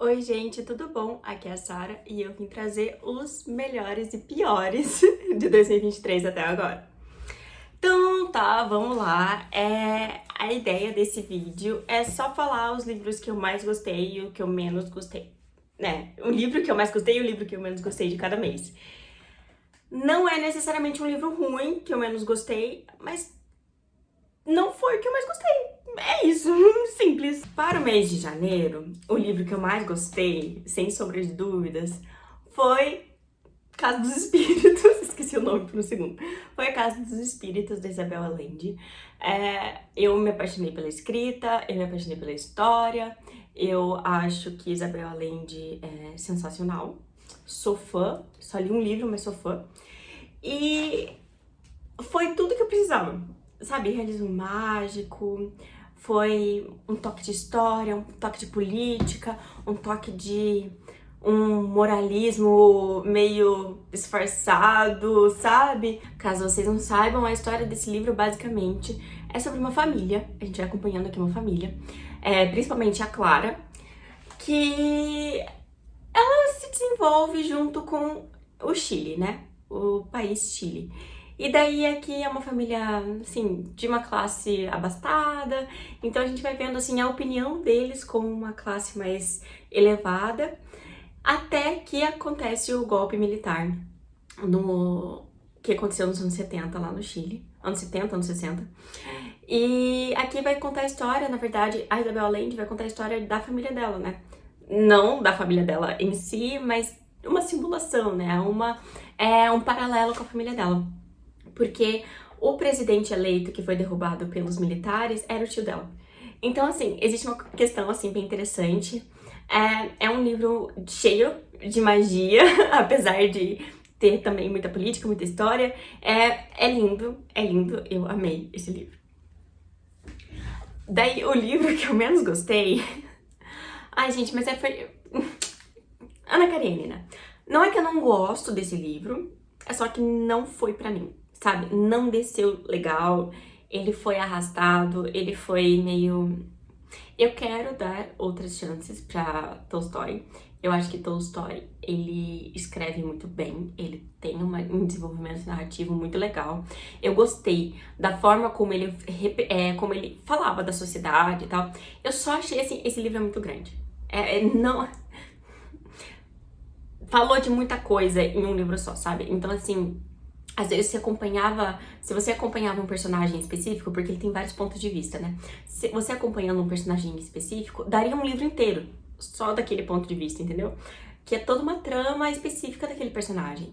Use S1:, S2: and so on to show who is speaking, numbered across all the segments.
S1: Oi, gente, tudo bom? Aqui é a Sara e eu vim trazer os melhores e piores de 2023 até agora. Então, tá, vamos lá. A ideia desse vídeo é só falar os livros que eu mais gostei e o que eu menos gostei, né? O livro que eu mais gostei e o livro que eu menos gostei de cada mês. Não é necessariamente um livro ruim que eu menos gostei, mas não foi o que eu mais gostei. É isso, simples. Para o mês de janeiro, o livro que eu mais gostei, sem sombra de dúvidas, foi Casa dos Espíritos. Esqueci o nome por um segundo. Foi A Casa dos Espíritos, da Isabel Allende. Eu me apaixonei pela escrita, eu me apaixonei pela história. Eu acho que Isabel Allende é sensacional. Sou fã, só li um livro, mas sou fã. E foi tudo que eu precisava, sabe? Realismo mágico, foi um toque de história, um toque de política, um toque de um moralismo meio disfarçado, sabe? Caso vocês não saibam, a história desse livro basicamente é sobre uma família, a gente vai acompanhando aqui uma família, principalmente a Clara, que ela se desenvolve junto com o Chile, né? O país Chile. E daí aqui é uma família, assim, de uma classe abastada, então a gente vai vendo, assim, a opinião deles como uma classe mais elevada, até que acontece o golpe militar que aconteceu nos anos 70 lá no Chile, anos 70, anos 60. E aqui vai contar a história, na verdade, a Isabel Allende vai contar a história da família dela, né? Não da família dela em si, mas uma simulação, né? Um paralelo com a família dela. Porque o presidente eleito que foi derrubado pelos militares era o tio dela. Então, assim, existe uma questão, assim, bem interessante. É um livro cheio de magia, apesar de ter também muita política, muita história. É lindo, eu amei esse livro. Daí, o livro que eu menos gostei... Ai, gente, mas foi... Ana Karenina. Não é que eu não gosto desse livro, é só que não foi pra mim, sabe? Não desceu legal, ele foi arrastado, ele foi meio... Eu quero dar outras chances pra Tolstói. Eu acho que Tolstói, ele escreve muito bem, ele tem um desenvolvimento narrativo muito legal. Eu gostei da forma como como ele falava da sociedade e tal. Eu só achei, assim, esse livro é muito grande. Não... Falou de muita coisa em um livro só, sabe? Então, assim, às vezes se você acompanhava um personagem específico, porque ele tem vários pontos de vista, né? Se você acompanhando um personagem específico, daria um livro inteiro só daquele ponto de vista, entendeu? Que é toda uma trama específica daquele personagem.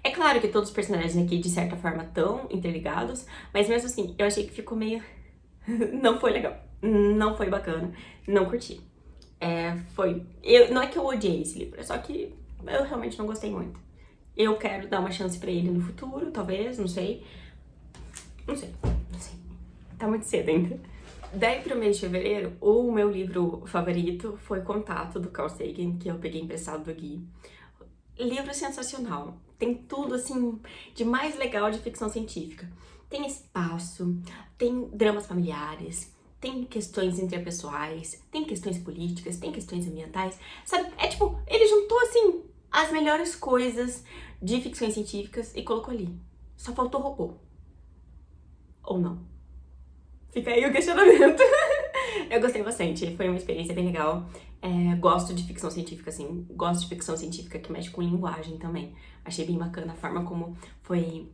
S1: É claro que todos os personagens aqui, de certa forma, estão interligados, mas mesmo assim, eu achei que ficou meio... Não foi legal, não foi bacana, não curti. Não é que eu odiei esse livro, é só que eu realmente não gostei muito. Eu quero dar uma chance pra ele no futuro, talvez, não sei. Não sei. Tá muito cedo ainda. Daí pro mês de fevereiro, o meu livro favorito foi Contato, do Carl Sagan, que eu peguei emprestado do Gui. Livro sensacional. Tem tudo, assim, de mais legal de ficção científica. Tem espaço, tem dramas familiares, tem questões interpessoais, tem questões políticas, tem questões ambientais, sabe? Tipo, ele juntou, assim, as melhores coisas de ficções científicas e colocou ali. Só faltou robô. Ou não? Fica aí o questionamento. Eu gostei bastante, foi uma experiência bem legal. Gosto de ficção científica, assim, gosto de ficção científica que mexe com linguagem também. Achei bem bacana a forma como foi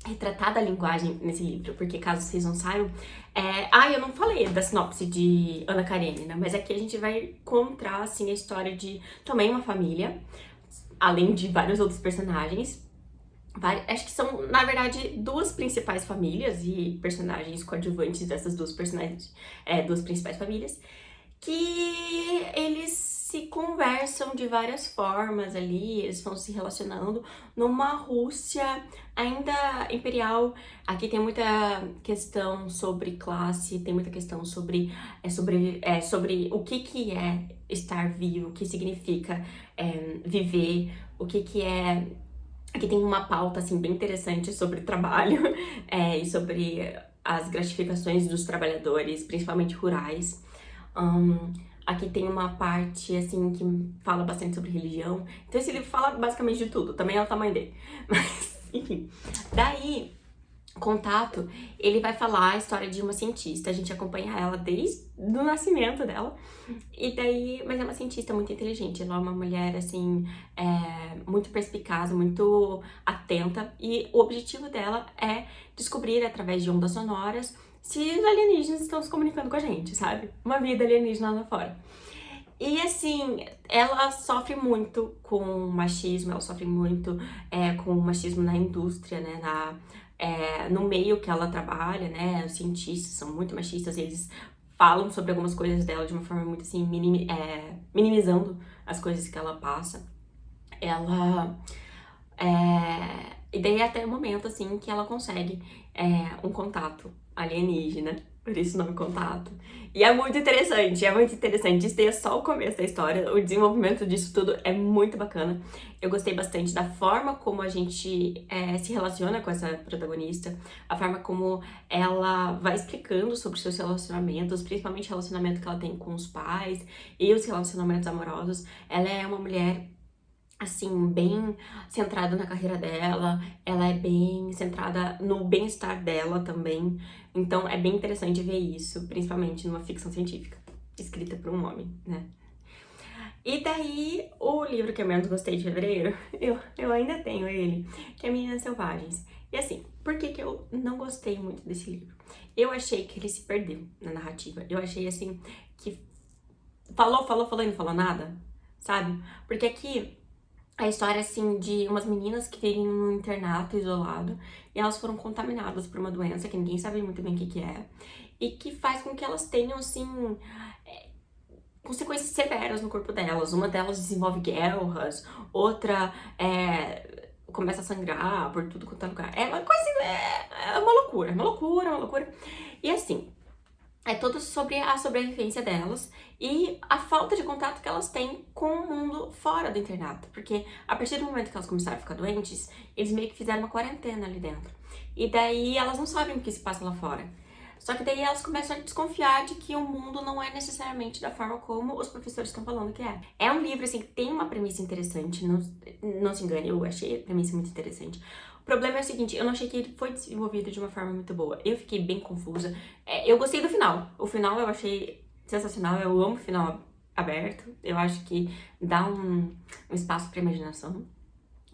S1: retratada a linguagem nesse livro, porque caso vocês não saibam... eu não falei da sinopse de Ana Karenina, mas aqui a gente vai encontrar, assim, a história de também uma família, além de vários outros personagens. Acho que são, na verdade, duas principais famílias e personagens coadjuvantes dessas duas duas principais famílias, que eles se conversam de várias formas ali, eles vão se relacionando numa Rússia ainda imperial. Aqui tem muita questão sobre classe, tem muita questão sobre o que é estar vivo, o que significa viver, o que é... Aqui tem uma pauta, assim, bem interessante sobre trabalho e sobre as gratificações dos trabalhadores, principalmente rurais. Aqui tem uma parte, assim, que fala bastante sobre religião. Então esse livro fala basicamente de tudo, também é o tamanho dele. Mas, enfim. Daí, Contato, ele vai falar a história de uma cientista. A gente acompanha ela desde o nascimento dela. E daí, mas é uma cientista muito inteligente. Ela é uma mulher, assim, muito perspicaz, muito atenta. E o objetivo dela é descobrir, através de ondas sonoras, se os alienígenas estão se comunicando com a gente, sabe? Uma vida alienígena lá fora. E assim, ela sofre muito com machismo, ela sofre muito com machismo na indústria, né? No meio que ela trabalha, né? Os cientistas são muito machistas, eles falam sobre algumas coisas dela de uma forma muito assim, minimizando as coisas que ela passa. Ela. E daí até o momento, assim, que ela consegue um contato alienígena, por isso o nome Contato. E é muito interessante, é muito interessante. Isso daí é só o começo da história, o desenvolvimento disso tudo é muito bacana. Eu gostei bastante da forma como a gente se relaciona com essa protagonista, a forma como ela vai explicando sobre seus relacionamentos, principalmente o relacionamento que ela tem com os pais e os relacionamentos amorosos. Ela é uma mulher assim, bem centrada na carreira dela, ela é bem centrada no bem-estar dela também. Então é bem interessante ver isso, principalmente numa ficção científica, escrita por um homem, né? E daí, o livro que eu menos gostei de fevereiro, eu ainda tenho ele, que é Meninas Selvagens. E assim, por que que eu não gostei muito desse livro? Eu achei que ele se perdeu na narrativa. Eu achei, assim, que falou e não falou nada, sabe? Porque aqui a história, assim, de umas meninas que vivem num internato isolado e elas foram contaminadas por uma doença que ninguém sabe muito bem o que que é e que faz com que elas tenham, assim, consequências severas no corpo delas. Uma delas desenvolve guelras, outra começa a sangrar por tudo quanto é lugar. É uma coisa, é uma loucura, é uma loucura, é uma loucura. E assim, é tudo sobre a sobrevivência delas e a falta de contato que elas têm com o mundo fora do internato. Porque a partir do momento que elas começaram a ficar doentes, eles meio que fizeram uma quarentena ali dentro. E daí elas não sabem o que se passa lá fora. Só que daí elas começam a desconfiar de que o mundo não é necessariamente da forma como os professores estão falando que é. É um livro, assim, que tem uma premissa interessante, não se engane, eu achei a premissa muito interessante. O problema é o seguinte, eu não achei que ele foi desenvolvido de uma forma muito boa. Eu fiquei bem confusa. Eu gostei do final. O final eu achei sensacional, eu amo o final aberto. Eu acho que dá um espaço pra imaginação.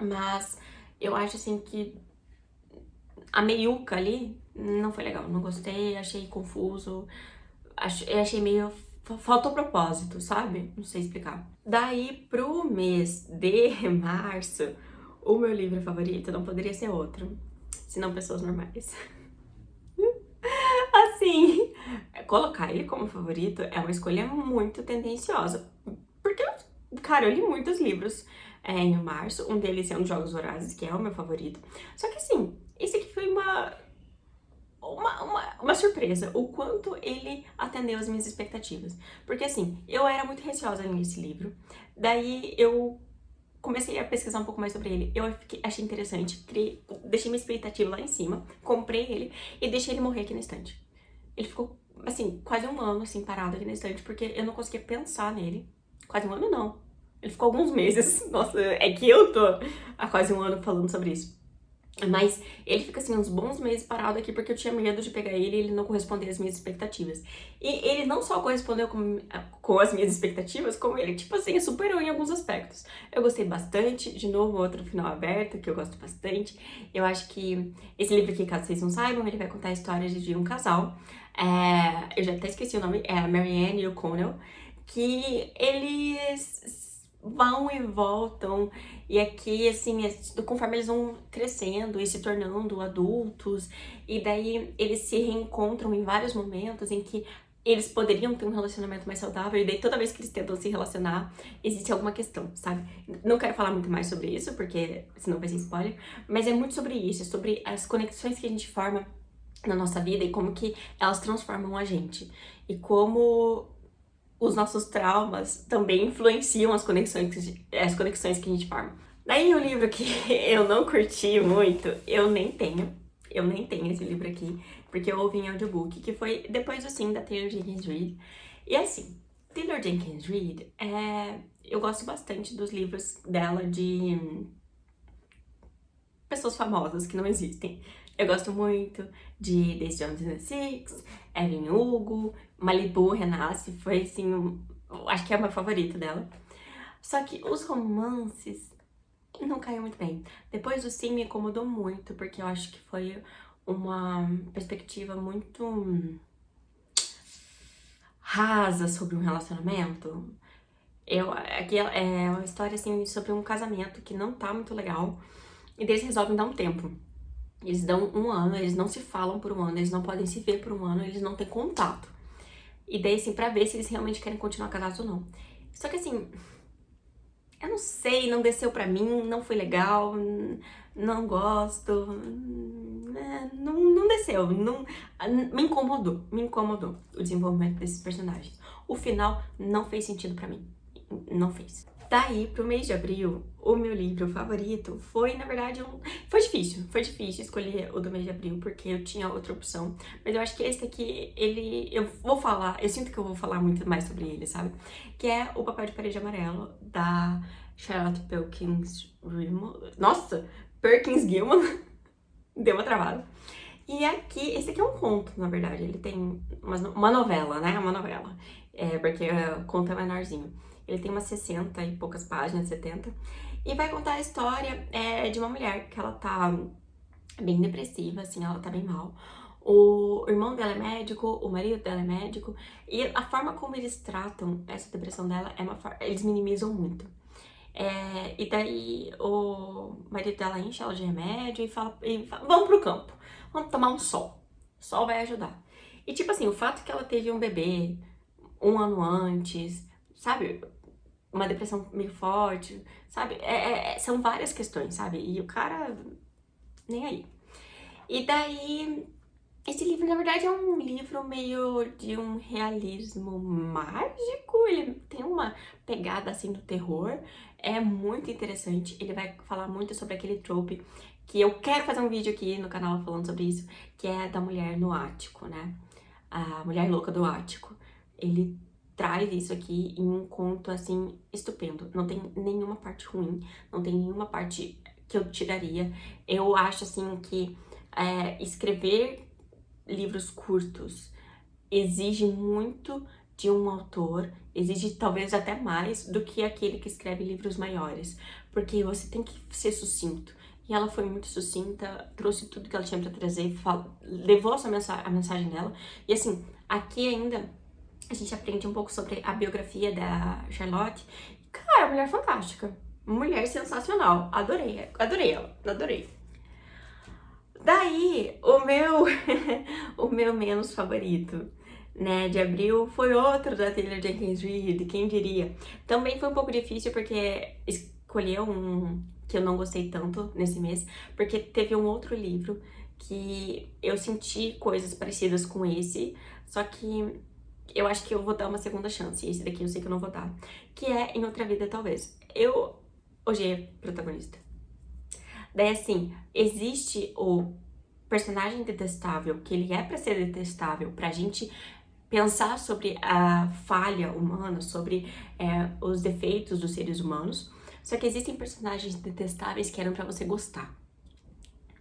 S1: Mas eu acho, assim, que a meiuca ali não foi legal. Não gostei, achei confuso. Achei meio... Faltou propósito, sabe? Não sei explicar. Daí, pro mês de março, o meu livro favorito não poderia ser outro, senão Pessoas Normais. Assim, colocar ele como favorito é uma escolha muito tendenciosa. Porque, cara, eu li muitos livros em março, um deles é um Jogos Vorazes, que é o meu favorito. Só que assim, esse aqui foi uma surpresa, o quanto ele atendeu as minhas expectativas. Porque assim, eu era muito receosa nesse livro, daí eu comecei a pesquisar um pouco mais sobre ele, achei interessante, deixei minha expectativa lá em cima, comprei ele e deixei ele morrer aqui na estante. Ele ficou, assim, quase um ano, assim, parado aqui na estante, porque eu não conseguia pensar nele. Quase um ano, não. Ele ficou alguns meses. Nossa, é que eu tô há quase um ano falando sobre isso. Mas ele fica, assim, uns bons meses parado aqui, porque eu tinha medo de pegar ele e ele não corresponder às minhas expectativas. E ele não só correspondeu com as minhas expectativas, como ele, tipo assim, superou em alguns aspectos. Eu gostei bastante. De novo, outro final aberto, que eu gosto bastante. Eu acho que esse livro aqui, caso vocês não saibam, ele vai contar a história de um casal. Eu já até esqueci o nome, é a Marianne e o Connell, que eles vão e voltam, e aqui, assim, conforme eles vão crescendo e se tornando adultos, e daí eles se reencontram em vários momentos em que eles poderiam ter um relacionamento mais saudável, e daí toda vez que eles tentam se relacionar, existe alguma questão, sabe? Não quero falar muito mais sobre isso, porque senão vai ser spoiler, mas é muito sobre isso, é sobre as conexões que a gente forma na nossa vida e como que elas transformam a gente. E como os nossos traumas também influenciam as conexões que a gente forma. Daí o livro que eu não curti muito, eu nem tenho esse livro aqui, porque eu ouvi em audiobook, que foi Depois do Sim, da Taylor Jenkins Reid. E assim, Taylor Jenkins Reid, eu gosto bastante dos livros dela de pessoas famosas que não existem. Eu gosto muito de Daisy Jones and the Six, Evelyn Hugo, Malibu Renasce, foi assim, acho que é o meu favorito dela. Só que os romances não caiu muito bem. Depois do Sim me incomodou muito, porque eu acho que foi uma perspectiva muito rasa sobre um relacionamento. Aqui é uma história assim sobre um casamento que não tá muito legal. E daí eles resolvem dar um tempo. Eles dão um ano, eles não se falam por um ano, eles não podem se ver por um ano, eles não têm contato. E daí assim, pra ver se eles realmente querem continuar casados ou não. Só que assim, eu não sei, não desceu pra mim, não foi legal, não gosto, não desceu, me incomodou o desenvolvimento desses personagens. O final não fez sentido pra mim, não fez. Daí, pro mês de abril, o meu livro favorito foi, na verdade, foi difícil escolher o do mês de abril, porque eu tinha outra opção. Mas eu acho que esse aqui, eu sinto que eu vou falar muito mais sobre ele, sabe? Que é O Papel de Parede Amarelo, da Charlotte Perkins Gilman. Nossa, Perkins Gilman, deu uma travada. E aqui, esse aqui é um conto, na verdade, ele tem uma novela, né? Uma novela, porque o conto é menorzinho. Ele tem umas 60 e poucas páginas, 70. E vai contar a história de uma mulher que ela tá bem depressiva, assim, ela tá bem mal. O irmão dela é médico, o marido dela é médico. E a forma como eles tratam essa depressão dela eles minimizam muito. E daí o marido dela enche ela de remédio e fala, vamos pro campo, vamos tomar um sol. O sol vai ajudar. E tipo assim, o fato que ela teve um bebê um ano antes, sabe? Uma depressão meio forte, sabe? São várias questões, sabe? E o cara, nem aí. E daí, esse livro, na verdade, é um livro meio de um realismo mágico. Ele tem uma pegada, assim, do terror. É muito interessante. Ele vai falar muito sobre aquele trope que eu quero fazer um vídeo aqui no canal falando sobre isso, que é da mulher no ático, né? A mulher louca do ático. Ele traz isso aqui em um conto, assim, estupendo. Não tem nenhuma parte ruim, não tem nenhuma parte que eu tiraria. Eu acho, assim, que escrever livros curtos exige muito de um autor, exige talvez até mais do que aquele que escreve livros maiores, porque você tem que ser sucinto. E ela foi muito sucinta, trouxe tudo que ela tinha pra trazer, levou a mensagem dela. E assim, aqui ainda a gente aprende um pouco sobre a biografia da Charlotte. Cara, mulher fantástica. Mulher sensacional. Adorei ela, adorei. Daí, o meu menos favorito, né, de abril foi outro da Taylor Jenkins Reid, quem diria. Também foi um pouco difícil porque escolher um que eu não gostei tanto nesse mês, porque teve um outro livro que eu senti coisas parecidas com esse, só que eu acho que eu vou dar uma segunda chance. Esse daqui eu sei que eu não vou dar. Que é Em Outra Vida, Talvez. Eu odiei a protagonista. Daí, assim, existe o personagem detestável, que ele é pra ser detestável, pra gente pensar sobre a falha humana, sobre os defeitos dos seres humanos. Só que existem personagens detestáveis que eram pra você gostar.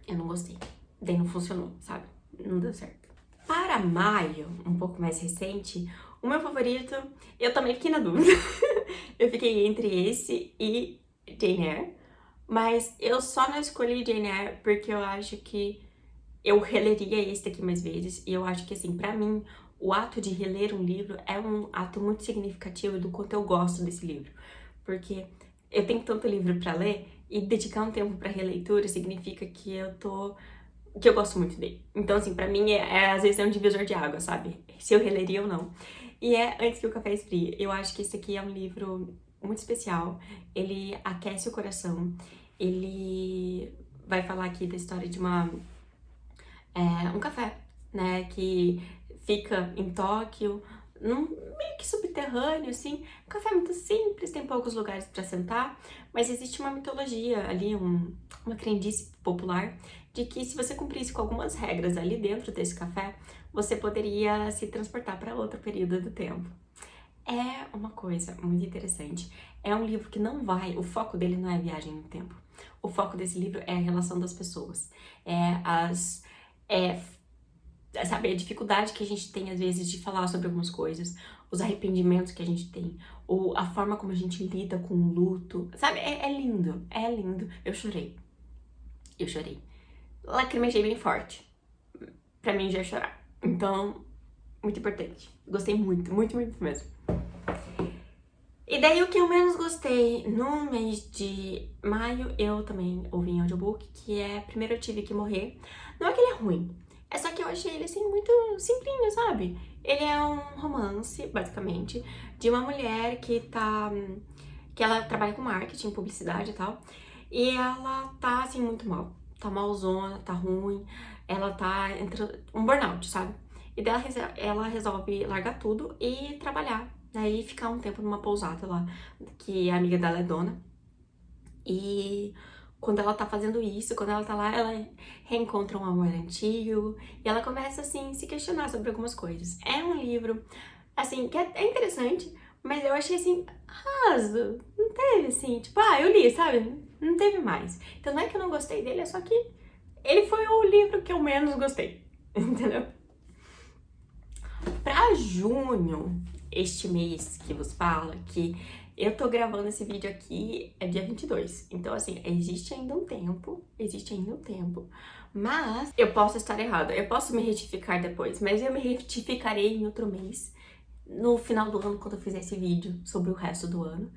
S1: Eu não gostei. Daí não funcionou, sabe? Não deu certo. Para maio, um pouco mais recente, o meu favorito, eu também fiquei na dúvida. Eu fiquei entre esse e Jane Eyre, mas eu só não escolhi Jane Eyre porque eu acho que eu releria esse daqui mais vezes. E eu acho que, assim, pra mim, o ato de reler um livro é um ato muito significativo do quanto eu gosto desse livro. Porque eu tenho tanto livro pra ler e dedicar um tempo pra releitura significa que eu gosto muito dele. Então, assim, pra mim, às vezes é um divisor de água, sabe? Se eu releria ou não. E Antes que o Café Esfrie. Eu acho que esse aqui é um livro muito especial. Ele aquece o coração. Ele vai falar aqui da história de um café, né? Que fica em Tóquio, meio que subterrâneo, assim. Um café muito simples, tem poucos lugares pra sentar, mas existe uma mitologia ali, uma crendice popular de que se você cumprisse com algumas regras ali dentro desse café, você poderia se transportar para outro período do tempo. É uma coisa muito interessante. É um livro que não vai, o foco dele não é a viagem no tempo. O foco desse livro é a relação das pessoas. É as, é, sabe, a dificuldade que a gente tem às vezes de falar sobre algumas coisas, os arrependimentos que a gente tem, ou a forma como a gente lida com o luto. Sabe, é lindo, é lindo. Eu chorei. Eu chorei. Lacrimejei bem forte. Pra mim já é chorar. Então, muito importante. Gostei muito, muito, muito mesmo. E daí o que eu menos gostei no mês de maio, eu também ouvi em audiobook, que é Primeiro Eu Tive Que Morrer. Não é que ele é ruim, é só que eu achei ele assim muito simplinho, sabe? Ele é um romance, basicamente, de uma mulher que ela trabalha com marketing, publicidade e tal, e ela tá assim muito mal. Tá malzona, tá ruim, ela tá entrando um burnout, sabe? E daí ela resolve largar tudo e trabalhar. Daí ficar um tempo numa pousada lá, que a amiga dela é dona. E quando ela tá fazendo isso, quando ela tá lá, ela reencontra um amor antigo. E ela começa, assim, se questionar sobre algumas coisas. É um livro, assim, que é interessante, mas eu achei, assim, raso. Não teve, assim, tipo, eu li, sabe? Não teve mais. Então não é que eu não gostei dele, é só que ele foi o livro que eu menos gostei. Entendeu? Pra junho, este mês que vos fala, que eu tô gravando esse vídeo aqui, é dia 22. Então, assim, existe ainda um tempo, mas eu posso estar errada, eu posso me retificar depois, mas eu me retificarei em outro mês, no final do ano, quando eu fizer esse vídeo sobre o resto do ano.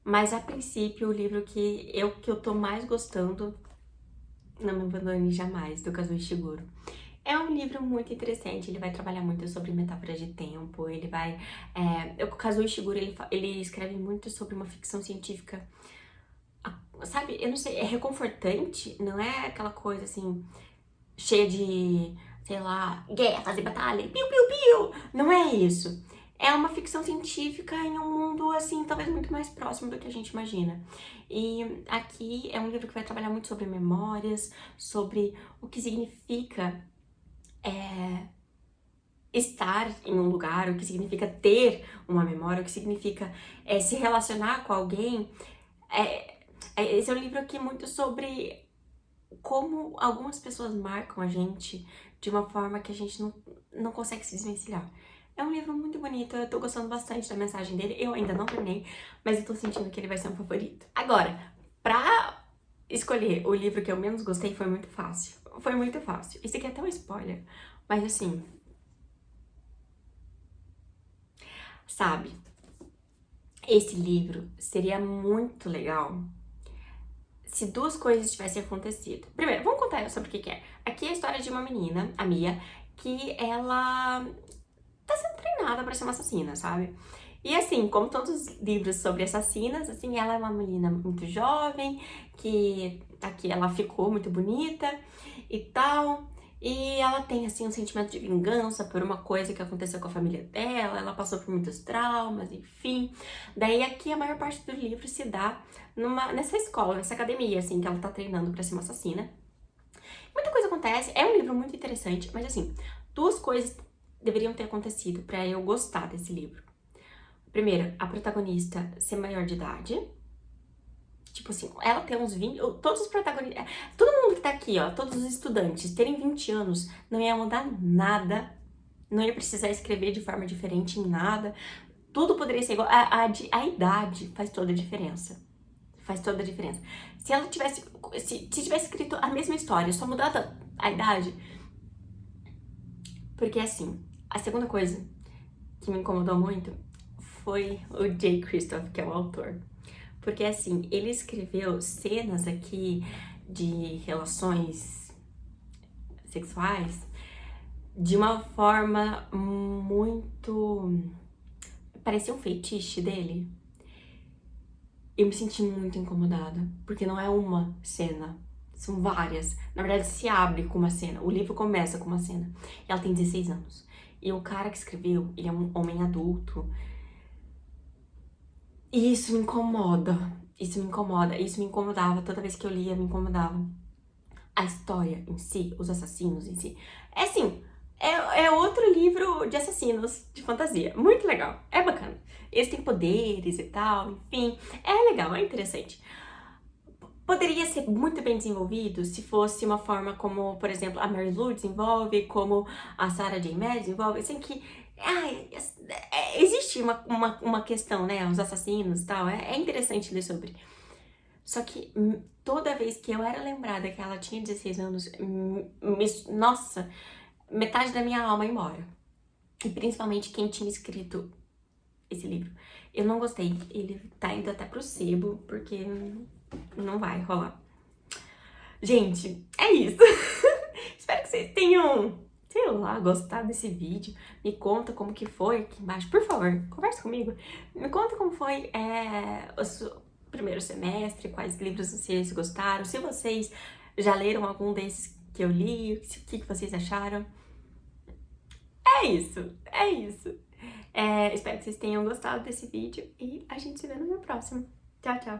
S1: Mas, a princípio, o livro que eu tô mais gostando, Não Me Abandone Jamais, do Kazuo Ishiguro. É um livro muito interessante, ele vai trabalhar muito sobre metáforas de tempo, ele vai... o Kazuo Ishiguro, ele escreve muito sobre uma ficção científica, sabe, eu não sei, é reconfortante, não é aquela coisa assim, cheia de, sei lá, guerras e batalha, piu, piu, piu, não é isso. É uma ficção científica em um mundo, assim, talvez muito mais próximo do que a gente imagina. E aqui é um livro que vai trabalhar muito sobre memórias, sobre o que significa estar em um lugar, o que significa ter uma memória, o que significa se relacionar com alguém. Esse é um livro aqui muito sobre como algumas pessoas marcam a gente de uma forma que a gente não consegue se desvencilhar. É um livro muito bonito, eu tô gostando bastante da mensagem dele, eu ainda não terminei, mas eu tô sentindo que ele vai ser um favorito. Agora, pra escolher o livro que eu menos gostei foi muito fácil. Foi muito fácil. Esse aqui é até um spoiler, mas assim, sabe, esse livro seria muito legal se duas coisas tivessem acontecido. Primeiro, vamos contar sobre o que é. Aqui é a história de uma menina, a Mia, que ela tá sendo treinada pra ser uma assassina, sabe? E assim, como todos os livros sobre assassinas, assim, ela é uma menina muito jovem, que aqui ela ficou muito bonita e tal. E ela tem, assim, um sentimento de vingança por uma coisa que aconteceu com a família dela, ela passou por muitos traumas, enfim. Daí aqui a maior parte do livro se dá nessa escola, nessa academia, assim, que ela tá treinando pra ser uma assassina. Muita coisa acontece, é um livro muito interessante, mas assim, duas coisas deveriam ter acontecido pra eu gostar desse livro. Primeiro, a protagonista ser maior de idade. Tipo assim, ela tem uns 20... Todos os protagonistas... Todo mundo que tá aqui, ó, todos os estudantes terem 20 anos, não ia mudar nada. Não ia precisar escrever de forma diferente em nada. Tudo poderia ser igual. A idade faz toda a diferença. Faz toda a diferença. Se ela tivesse... Se tivesse escrito a mesma história, só mudada a idade... Porque assim, a segunda coisa que me incomodou muito foi o Jay Kristoff, que é o autor. Porque assim, ele escreveu cenas aqui de relações sexuais de uma forma muito... Parecia um feitiço dele. Eu me senti muito incomodada, porque não é uma cena, são várias. Na verdade, se abre com uma cena, o livro começa com uma cena. E ela tem 16 anos. E o cara que escreveu, ele é um homem adulto. E isso me incomoda, isso me incomoda, isso me incomodava, toda vez que eu lia me incomodava. A história em si, os assassinos em si, é assim, É outro livro de assassinos de fantasia. Muito legal. É bacana. Eles têm poderes e tal, enfim. É legal, é interessante. Poderia ser muito bem desenvolvido se fosse uma forma como, por exemplo, a Mary Lou desenvolve, como a Sarah J. Maas desenvolve, assim que... existe uma questão, né? Os assassinos e tal, é interessante ler sobre. Só que toda vez que eu era lembrada que ela tinha 16 anos, nossa, metade da minha alma ia embora. E principalmente quem tinha escrito esse livro. Eu não gostei, ele tá indo até pro sebo, porque não vai rolar. Gente, é isso. Espero que vocês tenham, sei lá, gostado desse vídeo. Me conta como que foi aqui embaixo. Por favor, conversa comigo. Me conta como foi o seu primeiro semestre, quais livros vocês gostaram, se vocês já leram algum desses que eu li, o que vocês acharam. É isso, é isso. Espero que vocês tenham gostado desse vídeo e a gente se vê no meu próximo. Tchau, tchau.